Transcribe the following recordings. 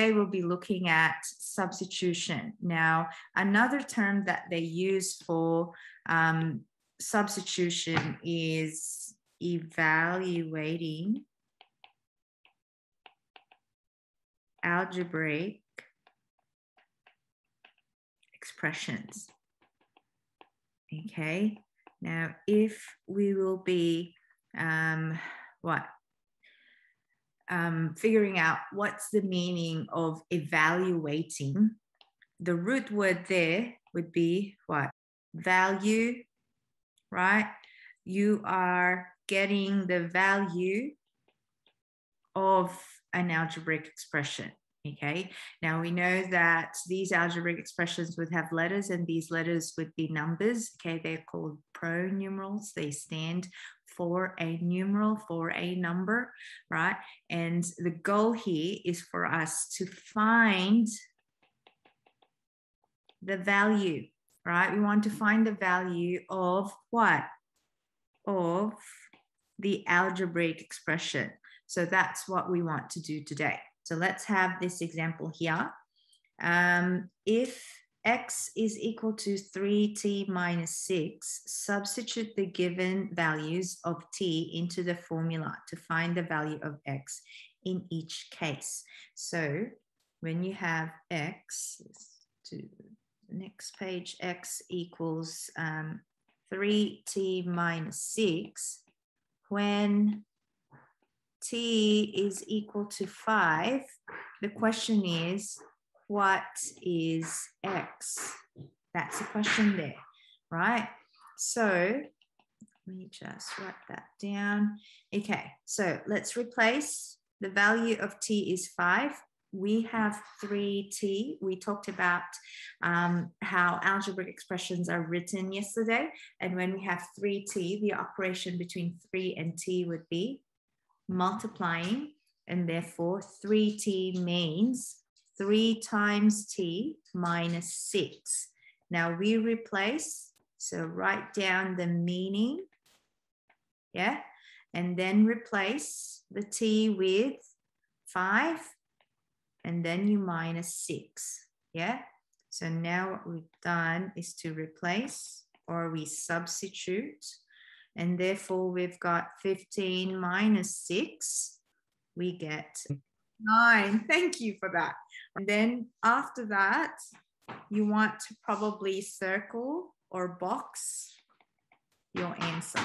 Today we'll be looking at substitution. Now, another term that they use for substitution is evaluating algebraic expressions. Okay, now if we will be figuring out what's the meaning of evaluating, the root word there would be what? Value, right? You are getting the value of an algebraic expression. Okay, now we know that these algebraic expressions would have letters and these letters would be numbers. Okay, they're called pronumerals. They stand for a numeral, for a number, right? And the goal here is for us to find the value, right? We want to find the value of what? Of the algebraic expression. So that's what we want to do today. So let's have this example here. If x is equal to 3t minus 6, substitute the given values of t into the formula to find the value of x in each case. So when you have x, let's do the next page, x equals 3t minus 6, when t is equal to 5, the question is, what is x? That's the question there, right? So let me just write that down. Okay, so let's replace the value of t is 5. We have 3t. We talked about how algebraic expressions are written yesterday. And when we have 3t, the operation between 3 and t would be multiplying, and therefore 3t means 3 times t minus 6. Now we replace, so write down the meaning, yeah, and then replace the t with 5, and then you minus 6, yeah. So now what we've done is to replace, or we substitute, and therefore we've got 15 minus 6, we get 9. Thank you for that. And then after that, you want to probably circle or box your answer.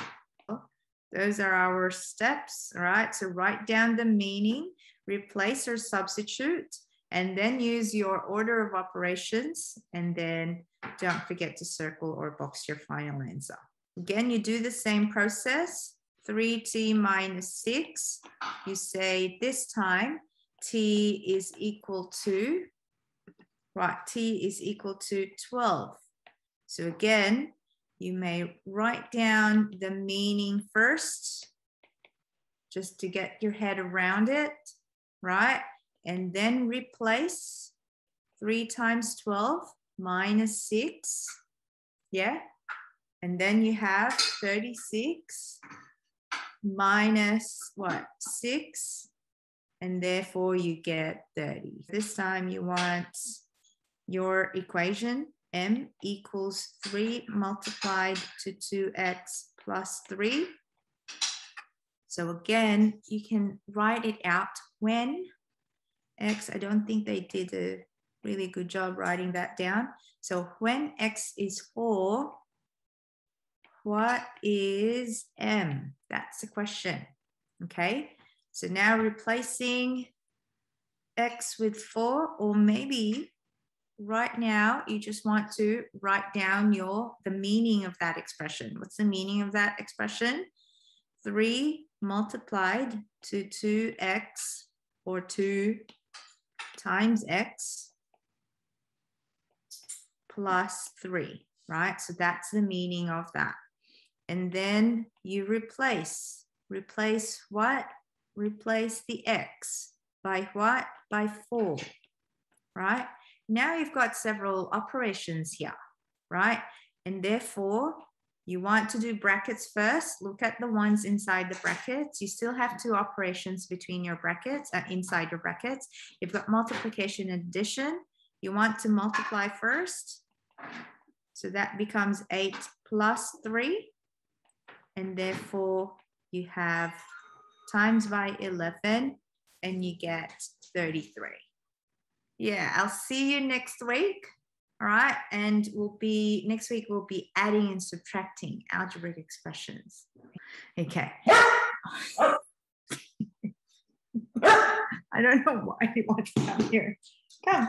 Those are our steps, all right? So write down the meaning, replace or substitute, and then use your order of operations, and then don't forget to circle or box your final answer. Again, you do the same process, 3t minus 6. You say this time t is equal to, right, t is equal to 12. So again, you may write down the meaning first, just to get your head around it, right? And then replace 3 times 12 minus 6, yeah? And then you have 36 minus what? 6. And therefore you get 30. This time you want your equation, m equals 3 multiplied to 2x plus 3. So again, you can write it out when x, I don't think they did a really good job writing that down. So when x is 4, what is m? That's the question, okay? So now replacing x with 4, or maybe right now you just want to write down the meaning of that expression. What's the meaning of that expression? 3 multiplied to 2x, or 2 times x plus 3, right? So that's the meaning of that. And then you replace what? Replace the x by what? By 4, right? Now you've got several operations here, right? And therefore You want to do brackets first. Look at the ones inside the brackets. You still have two operations between your brackets, inside your brackets. You've got multiplication and addition. You want to multiply first. So that becomes 8 plus 3. And therefore, you have times by 11, and you get 33. Yeah, I'll see you next week. All right, and next week we'll be adding and subtracting algebraic expressions. Okay. I don't know why he wants to come here. Come.